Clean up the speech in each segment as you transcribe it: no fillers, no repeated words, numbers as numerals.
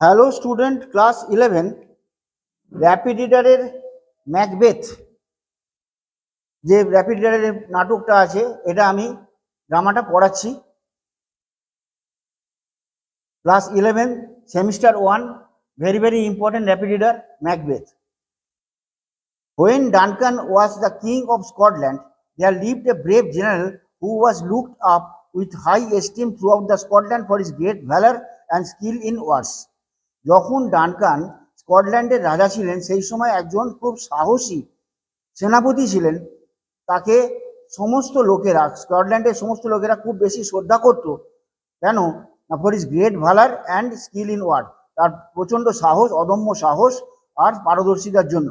Hello student, class 11 rapid রিডারের Macbeth যে rapid রিডারের নাটকটা আছে, এটা আমি ড্রামাটা পড়াচ্ছি। Class 11 semester 1, very very important rapid reader, Macbeth. When Duncan was the king of Scotland, there lived a brave general who was looked up with high esteem throughout the Scotland for his great valor and skill in wars. যখন Duncan স্কটল্যান্ডের রাজা ছিলেন, সেই সময় একজন খুব সাহসী সেনাপতি ছিলেন। তাকে সমস্ত লোকেরা, স্কটল্যান্ডের সমস্ত লোকেরা খুব বেশি শ্রদ্ধা করত। কেন? না, ফর ইজ গ্রেট ভালার অ্যান্ড স্কিল ইন ওয়ার, তার প্রচণ্ড সাহস, অদম্য সাহস আর পারদর্শিতার জন্য,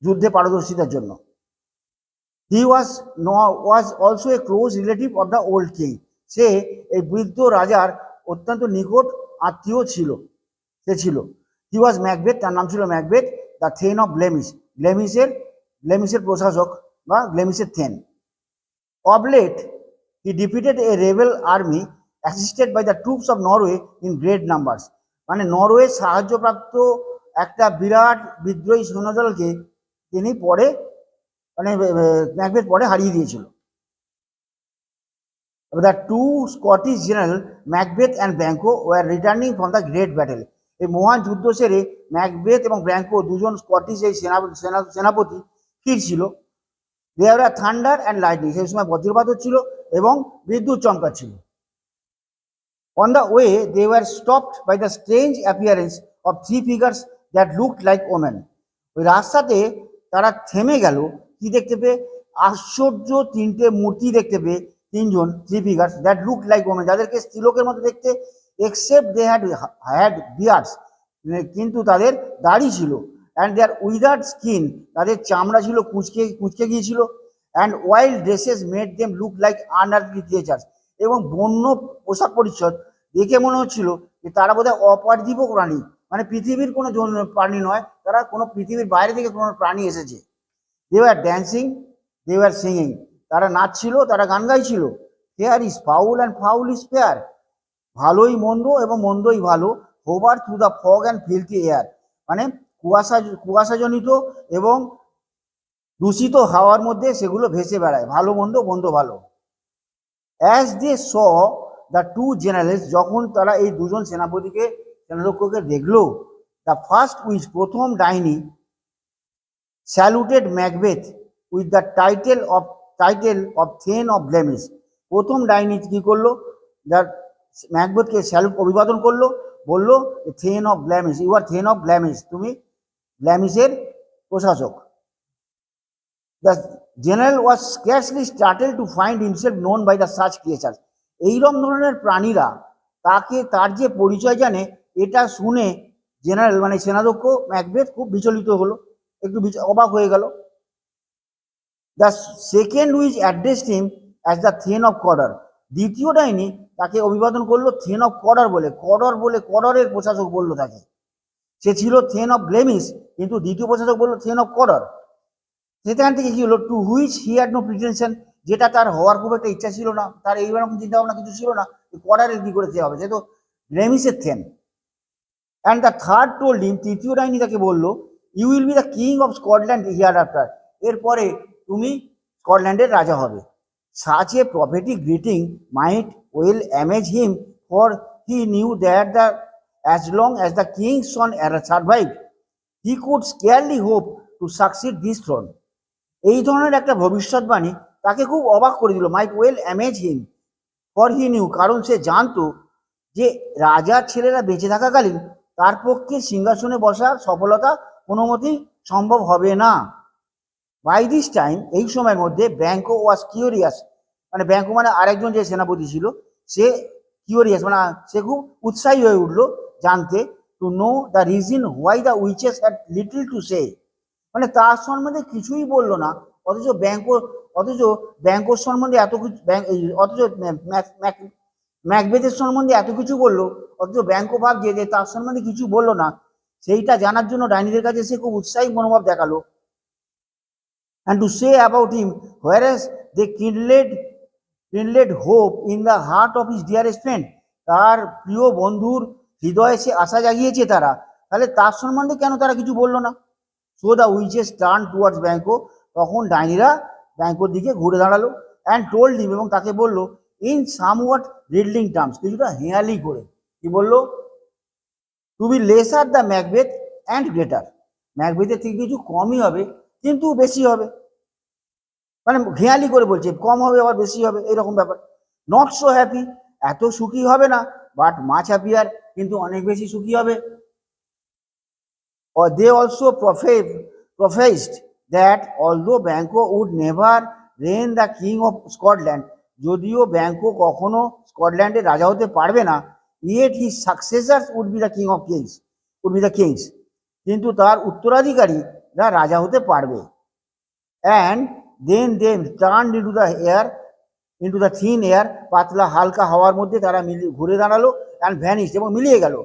যুদ্ধে পারদর্শিতার জন্য। He was also a close relative of the old king. সে এই বৃদ্ধ রাজার অত্যন্ত নিকট আত্মীয় ছিল, সে ছিল। হি ওয়াজ ম্যাকবেথ, তার নাম ছিল Macbeth, the thane of Glamis, ব্লেমিশের প্রশাসক বা ব্লেমিশের thane. Of late he defeated a rebel army assisted by the troops of Norway in great numbers. মানে নরওয়ের সাহায্যপ্রাপ্ত একটা বিরাট বিদ্রোহী সৈন্যদলকে তিনি পরে, মানে ম্যাকবেথ পরে হারিয়ে দিয়েছিল। The two Scottish generals, Macbeth and Banquo, were returning from the great battle. এই মহান যুদ্ধ সেরে ম্যাকবেথ এবং ব্র্যাঙ্কো, দুজন স্কটিশ এই সেনাপতি ফিরছিল। There are thunder and lightning, সেই সময় বজ্রপাত হচ্ছিল এবং বিদ্যুৎ চমকাচ্ছিল। On the way they were stopped by the strange appearance of three figures that looked like women. ওই রাস্তাতে তারা থেমে গেল, কি দেখতে পেয়ে? আশ্চর্য তিনটে মূর্তি দেখতে পেয়ে, তিনজন, three figures that looked like women, যাদেরকে স্ত্রীলোকের মতো দেখতে, এক্সেপ্ট দে হ্যাড বিয়ার্ডস, কিন্তু তাদের দাড়ি ছিল। অ্যান্ড দেয়ার উইদার্ড স্কিন, তাদের চামড়া ছিল কুচকে গিয়েছিল। And wild dresses made them look like আনআর্থলি creatures, এবং বন্য পোশাক পরিচ্ছদ দেখে মনে হচ্ছিল যে তারা বোধহয় অপার্থিব প্রাণী, মানে পৃথিবীর কোনো প্রাণী নয়, তারা কোনো পৃথিবীর বাইরে থেকে কোনো প্রাণী এসেছে। They were dancing, they were singing, তারা নাচছিল, তারা গান গাইছিল। Fair is foul and foul is fair, ভালোই মন্দ এবং মন্দই ভালো। Hover through the fog and filthy air, মানে কুয়াশাজনিত এবং দূষিত হাওয়ার মধ্যে সেগুলো ভেসে বেড়ায়, ভালো মন্দ, মন্দ ভালো। As they saw the two generals, যখন তারা এই দুজন সেনাধ্যক্ষকে দেখলো, দ্য ফার্স্ট উইচ, প্রথম ডাইনি, স্যালুটেড Macbeth with the title of then of blemish. প্রথম ডাইনি কি করলো? যার ম্যাকবেথকে স্যালুট, অভিবাদন করলো, বললো thane of Glamis, you are thane of Glamis, তুমি ব্লেমিশের প্রশাসক। The general was scarcely started to find himself known by the such creatures. এইরকম ধরনের প্রাণীরা তাকে, তার যে পরিচয় জানে, এটা শুনে জেনারেল, মানে সেনাধ্যক্ষ ম্যাকবেথ খুব বিচলিত হলো, একটু অবাক হয়ে গেল। The second witch addressed him as the thane of Cawdor, দ্বিতীয় ডাইনি তাকে অভিবাদন করলো থেন অফ কডর বলে, কডরের প্রশাসক বললো তাকে। সে ছিল থেন অফ ব্লেমিশ, কিন্তু দ্বিতীয় প্রশাসক বললো থেন অফ কডর। সেখান থেকে কি হলো? To which he had no pretension, যেটা তার হওয়ার খুব একটা ইচ্ছা ছিল না, তার এইরকম চিন্তা ভাবনা কিছু ছিল না, কডারের কি করে হবে, সে তো ব্লেমিশের thane. And the third told him, তৃতীয় ডাইনি তাকে বললো, you will be the king of Scotland hereafter, এরপরে তুমি স্কটল্যান্ডের রাজা হবে। Such a prophetic greeting might well amaze him, for he knew that as long as the king's son survived, he could scarcely hope to succeed this throne. এই ধরনের একটা ভবিষ্যৎবাণী তাকে খুব অবাক করে দিল। Might well amaze him, for he knew, কারণ সে জানতো যে রাজার ছেলেরা বেঁচে থাকাকালীন তার পক্ষে সিংহাসনে বসার সফলতা কোনো মতেই সম্ভব হবে না। বাই দিস টাইম, এই সময়ের মধ্যে, ব্যাঙ্কো ওয়াজ কিউরিয়াস, মানে ব্যাঙ্কো মানে আরেকজন যে সেনাপতি ছিল, সে কিউরিয়াস, মানে সে খুব উৎসাহী হয়ে উঠলো জানতে, to know the reason why the witches had little to say, মানে তার সম্বন্ধে কিছুই বললো না, অথচ ব্যাঙ্কোর সম্বন্ধে এত কিছু, অথচ ম্যাকবেথের সম্বন্ধে এত কিছু বললো, অথচ ব্যাঙ্কো ভাবছে যে তার সম্বন্ধে কিছু বললো না। সেইটা জানার জন্য ডাইনিদের কাছে সে খুব উৎসাহী মনোভাব দেখালো। And to say about him, whereas they kindled hope in the heart of his dearest friend, তার প্রিয় বন্ধুর হৃদয়ে সে আশা জাগিয়েছে তারা, তাহলে তার সম্বন্ধে কেন তারা কিছু বললো না? So the witches turn towards Banquo, তখন ডাইনিরা ব্যাঙ্কোর দিকে ঘুরে দাঁড়ালো, অ্যান্ড টোল্ড হিম, এবং তাকে বললো ইন সামওয়াট রিডলিং টার্মস, কিছুটা হেঁয়ালি করে, কি বললো? To be lesser the Macbeth and greater, ম্যাকবেথের থেকে কিছু কমই হবে কিন্তু বেশি হবে, মানে হেঁয়ালি করে বলছে কম হবে আবার বেশি হবে, এরকম ব্যাপার। নট সো হ্যাপি, এত সুখী হবে না, বাট মাচ হ্যাপিয়ার, কিন্তু অনেক বেশি সুখী হবে। Or they also professed that although Banquo would never reign the king of Scotland, যদিও ব্যাঙ্কো কখনো স্কটল্যান্ডের রাজা হতে পারবে না, yet his successors would be the king of kings, would be the kings, কিন্তু তার উত্তরাধিকারীরা রাজা হতে পারবে। And then they turned into the air, into the thin air, পাতলা হালকা হাওয়ার মধ্যে তারা ঘুরে দাঁড়ালো, and vanished, এবং মিলিয়ে গেল,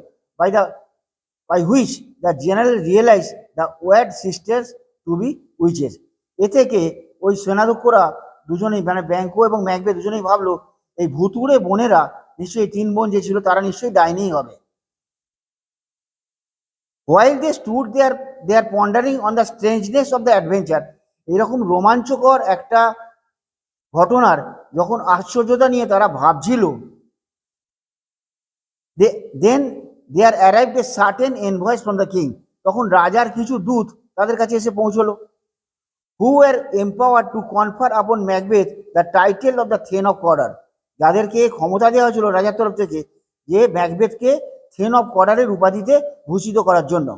by which the general realized the wed sisters to be witches। এ থেকে ওই সেনাধ্যক্ষরা দুজনেই, মানে ব্যাঙ্কো এবং ম্যাকবেথ দুজনেই ভাবলো এই ভুতুড়ে বোনেরা নিশ্চয়ই, তিন বোন যে ছিল তারা নিশ্চয়ই ডাইনি হবে। While they stood there, they are pondering on the strangeness of the adventure, এরকম রোমাঞ্চকর একটা ঘটনার যখন আশ্চর্যতা নিয়ে তারা ভাবছিল, then there arrived a certain envoy from the king, তখন রাজার কিছু দূত তাদের কাছে এসে পৌঁছলো, who were empowered to confer upon Macbeth the title of the Thane of Cawdor, যাদেরকে ক্ষমতা দেওয়া হয়েছিল রাজার তরফ থেকে যে ম্যাকবেথকে থেন অফ কডারের উপাধিতে ভূষিত করার জন্য।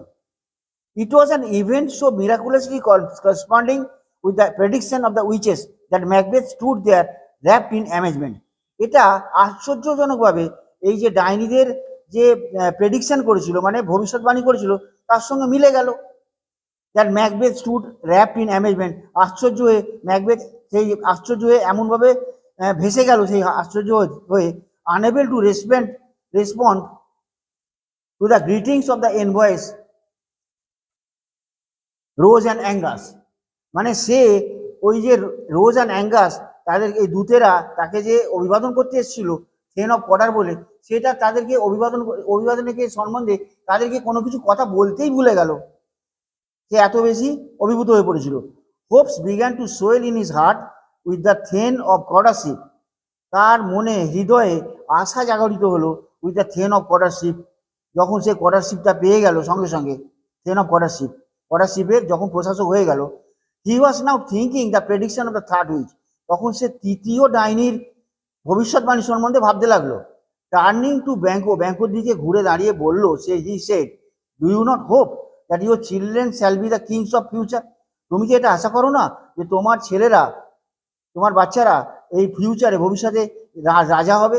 It was an event so miraculously corresponding with the prediction of the witches that Macbeth stood there wrapped in amazement। এটা আশ্চর্যজনকভাবে এই যে ডাইনিদের যে প্রেডিকশন করেছিল, মানে ভবিষ্যৎবাণী করেছিল, তার সঙ্গে মিলে গেল। That Macbeth stood wrapped in amazement, আশ্চর্য হয়ে ম্যাকবেথ সেই আশ্চর্য হয়ে এমনভাবে ভেসে গেল, সেই আশ্চর্য হয়ে unable to respond to the greetings of the envoys Ross and Angus, মানে সে ওই যে রোজ অ্যান্ড অ্যাঙ্গাস তাদের এই দূতেরা তাকে যে অভিবাদন করতে এসেছিল থেন অফ কডার বলে, সেটা তাদেরকে অভিবাদনের সম্বন্ধে তাদেরকে কোনো কিছু কথা বলতেই ভুলে গেল, সে এত বেশি অভিভূত হয়ে পড়েছিল। Hopes began to swell in his heart with the thane of Cawdorship, তার মনে হৃদয়ে আশা জাগরিত হলো with the thane of Cawdorship, যখন সে কডারশিপটা পেয়ে গেল সঙ্গে সঙ্গে, থেন অফ কডারশিপের যখন প্রশাসক হয়ে গেল। He was now thinking the prediction of the third witch, তখন সে তৃতীয় ডাইনির ভবিষ্যৎবাণী সম্বন্ধে ভাবতে লাগলো। টার্নিং টু ব্যাঙ্কোর দিকে ঘুরে দাঁড়িয়ে বলল সে, he said, do you not hope that your children shall be the kings of future, তুমি কি এটা আশা করো না যে তোমার ছেলেরা, তোমার বাচ্চারা এই ফিউচারে ভবিষ্যতে রাজা হবে?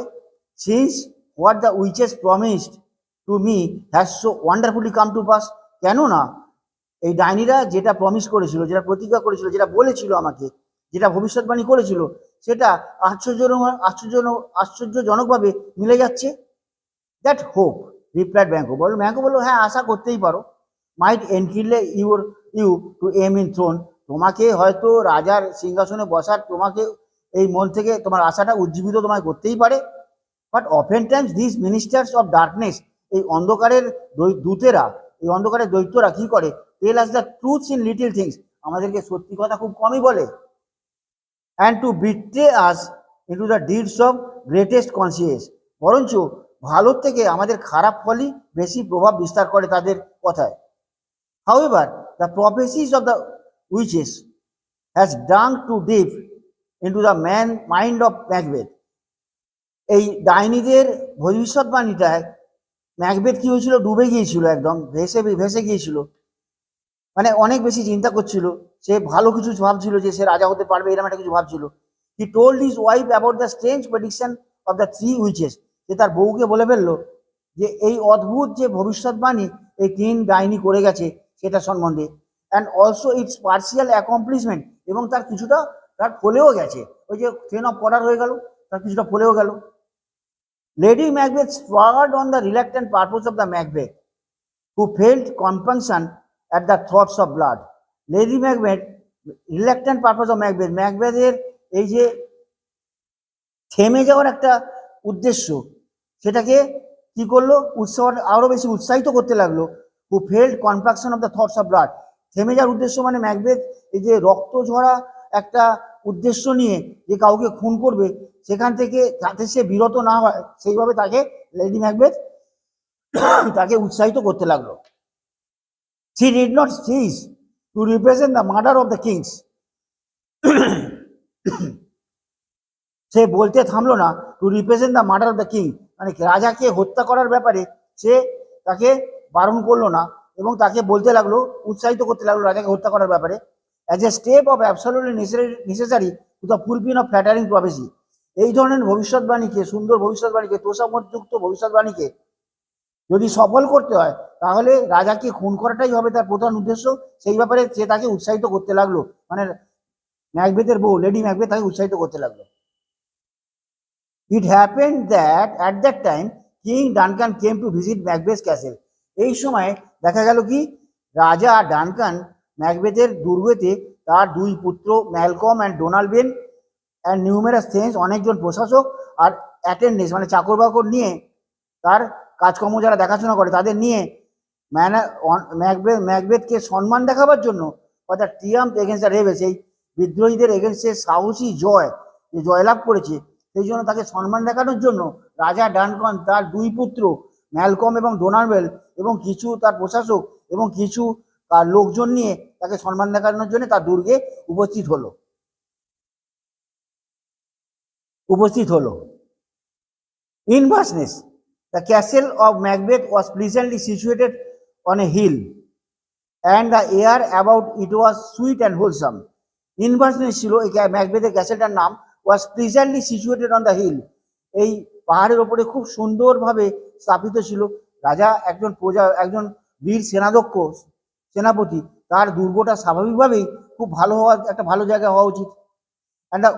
Since what the witches promised to me has so wonderfully come to pass, কেননা এই ডাইনিরা যেটা প্রমিস করেছিল, যেটা প্রতিজ্ঞা করেছিল, যেটা বলেছিল আমাকে, যেটা ভবিষ্যৎবাণী করেছিল, সেটা আশ্চর্যজনকভাবে মিলে যাচ্ছে। দ্যাট হোপ, রিপ্লাইড ব্যাঙ্কো বললো হ্যাঁ আশা করতেই পারো। মাইট এনকিলে you to em in throne, তোমাকে হয়তো রাজার সিংহাসনে বসার, তোমাকে এই মন থেকে তোমার আশাটা উজ্জীবিত তোমায় করতেই পারে। But often times this ministers of darkness, এই অন্ধকারের দূতেরা, এই অন্ধকারের দৈত্যরা কি করে? Tell us the truths in little things, আমাদেরকে সত্যি কথা খুব কমই বলে। And to betray us into the deeds of greatest conscience, বরঞ্চ ভালোর থেকে আমাদের খারাপ ফলই বেশি প্রভাব বিস্তার করে তাদের কথায়। However, the prophecies of the witches has dug too deep into the mind of Macbeth, এই ডাইনিদের ভবিষ্যৎবাণীটায় ম্যাকবেথ কি হয়েছিল, ডুবে গিয়েছিল, একদম ভেসে গিয়েছিল, মানে অনেক বেশি চিন্তা করছিল, সে ভালো কিছু ভাবছিল যে সে রাজা হতে পারবে, এরকম একটা কিছু ভাবছিল। He told his wife about the strange prediction of the three witches, সে তার বউকে বলে ফেললো যে এই অদ্ভুত যে ভবিষ্যৎবাণী এই তিন ডাইনি করে গেছে সেটা সম্বন্ধে, and also it's partial accomplishment, এবং তার কিছুটা তার ফলেও গেছে, ওই যে থেন অফ কডার হয়ে গেল, তার কিছুটা ফলেও গেল। Lady Macbeth spurred on the reluctant purpose of the Macbeth who felt compunction at the thoughts of blood, Lady Macbeth reluctant purpose of ম্যাকবেথের এই যে থেমে যাওয়ার একটা উদ্দেশ্য, সেটাকে কি করলো, উৎসাহ আরো বেশি উৎসাহিত করতে লাগলো। Who felt compunction of the thoughts of blood, থেমে যাওয়ার উদ্দেশ্য মানে ম্যাকবেথ এই যে রক্ত ঝরা একটা উদ্দেশ্য নিয়ে যে কাউকে খুন করবে, সেখান থেকে যাতে সে বিরত না হয় সেইভাবে তাকে লেডি ম্যাকবেথ তাকে উৎসাহিত করতে লাগলো। She did not cease to represent the murder of the kings. সে বলতে থামলো না two represent the murder of the king, মানে রাজাকে হত্যা করার ব্যাপারে সে তাকে বারণ করলো না এবং তাকে বলতে লাগলো, উৎসাহিত করতে লাগলো রাজাকে হত্যা করার ব্যাপারে। As a step of absolutely necessary to the fulfil of flattering প্রফেসি, এই ধরনের ভবিষ্যৎবাণীকে, সুন্দর ভবিষ্যৎবাণীকে, তোষামোদযুক্ত ভবিষ্যৎবাণীকে যদি সফল করতে হয় তাহলে রাজাকে খুন করাটাই হবে তার প্রধান উদ্দেশ্য। সেই ব্যাপারে সে তাকে উৎসাহিত করতে লাগলো, মানে ম্যাকবেথের বউ লেডি ম্যাকবেথ তাকে উৎসাহিত করতে লাগলো। It happened that at that time King Duncan came to visit Macbeth's castle. এই সময় দেখা গেল কি রাজা ডানকান ম্যাকবেথের দুর্গেতে তার দুই পুত্র Malcolm and Donald and numerous thanes, অনেকজন প্রশাসক আর অ্যাটেন্ডেন্স মানে চাকর বাকর নিয়ে, তার কাজকর্ম যারা দেখাশোনা করে তাদের নিয়ে ম্যাকবেথকে সম্মান দেখাবার জন্য, অর্থাৎ ট্রিয়াম্ফ এগেন্স্ট দ্য রেবেলস, এই বিদ্রোহীদের এগেন্স্টে সাহসী জয়, যে জয়লাভ করেছে সেই জন্য তাকে সম্মান দেখানোর জন্য রাজা ডানকান তার দুই পুত্র ম্যালকম এবং ডোনাল্ড এবং কিছু তার প্রশাসক এবং কিছু তার লোকজন নিয়ে তাকে সম্মান দেখানোর জন্য তার দুর্গে উপস্থিত হলো। ইনভার্সনেস, the castle of Macbeth was pleasantly situated on a hill and the air about it was sweet and wholesome. ইনভার্সনেস ছিল এই ম্যাকবেথের ক্যাসেলটার নাম, was pleasantly situated on the hill, এই পাহাড়ের ওপরে খুব সুন্দরভাবে স্থাপিত ছিল। রাজা একজন বীর সেনাধ্যক্ষ সেনাপতি, তার দুর্গটা স্বাভাবিকভাবেই খুব ভালো হওয়ার একটা ভালো জায়গা হওয়া উচিত। And the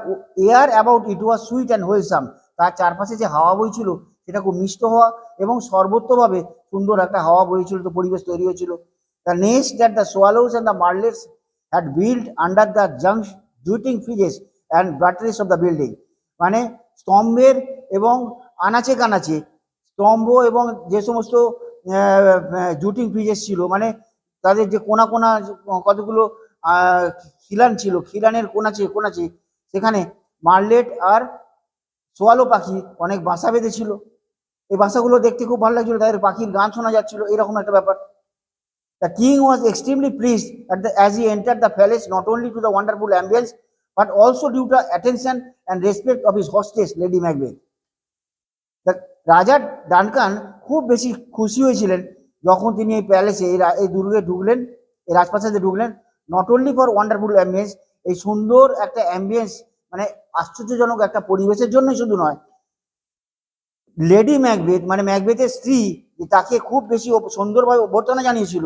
air about it was sweet and wholesome, তার চারপাশে যে হাওয়া বইছিল সেটা খুব মিষ্ট হওয়া এবং সর্বত্রভাবে সুন্দর একটা হাওয়া বইছিল, তো পরিবেশ তৈরি হয়েছিল। The nest that the swallows and the martlets had build under the jutting friezes and batteries of the building, মানে স্তম্ভের এবং আনাচে কানাচে স্তম্ভ এবং যে সমস্ত জুটিং ফিজেস ছিল, মানে তাদের যে কোনা কোনা কতগুলো খিলান ছিল, খিলানের কোনাচে সেখানে মার্লেট আর সোয়ালো পাখি অনেক বাসা বেঁধেছিল। এই বাসাগুলো দেখতে খুব ভালো লাগছিল, তাদের পাখির গান শোনা যাচ্ছিল, এরকম একটা ব্যাপার। The king was extremely pleased as he entered the palace, not only to the wonderful ambience but also due to attention and respect of his hostess Lady Macbeth. রাজা ডানকান খুব বেশি খুশি হয়েছিলেন যখন তিনি এই প্যালেসে, এই দুর্গে ঢুকলেন, এই রাজপ্রাসাদে ঢুকলেন। Not only for wonderful ambience, এই সুন্দর একটা অ্যাম্বিয়েন্স মানে আশ্চর্যজনক একটা পরিবেশের জন্যই শুধু নয়, লেডি ম্যাকবেথ মানে ম্যাকবেথের স্ত্রী তাকে খুব বেশি সুন্দরভাবে অভ্যর্থনা জানিয়েছিল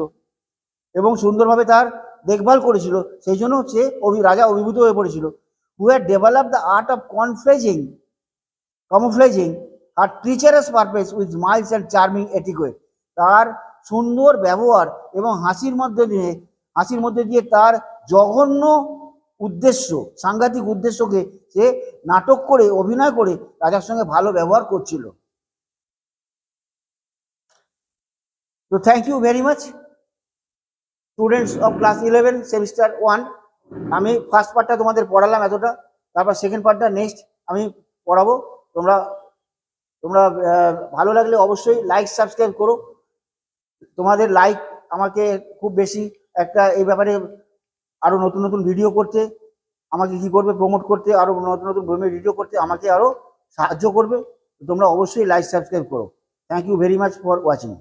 এবং সুন্দরভাবে তার দেখভাল করেছিল, সেই জন্য সে রাজা অভিভূত হয়ে পড়েছিল। Who had develop the art of camouflaging আর treacherous purpose with smiles and charming etiquette, তার সুন্দর ব্যবহার এবং হাসির মধ্যে দিয়ে তার জঘন্য উদ্দেশ্য, সাংঘাতিক উদ্দেশ্যকে সে নাটক করে, অভিনয় করে রাজার সঙ্গে ভালো ব্যবহার করছিল। তো thank you very much students of class 11 semester 1। আমি ফার্স্ট পার্টটা তোমাদের পড়ালাম এতটা, তারপর সেকেন্ড পার্টটা নেক্সট আমি পড়াবো। তোমরা ভালো লাগলে অবশ্যই লাইক সাবস্ক্রাইব করো। তোমাদের লাইক আমাকে খুব বেশি একটা এই ব্যাপারে আরো নতুন নতুন ভিডিও করতে আমাকে কি করবে, প্রমোট করতে, আরো নতুন নতুন ভিডিও করতে আমাকে আরো সাহায্য করবে। তোমরা অবশ্যই লাইক সাবস্ক্রাইব করো। Thank you very much for watching.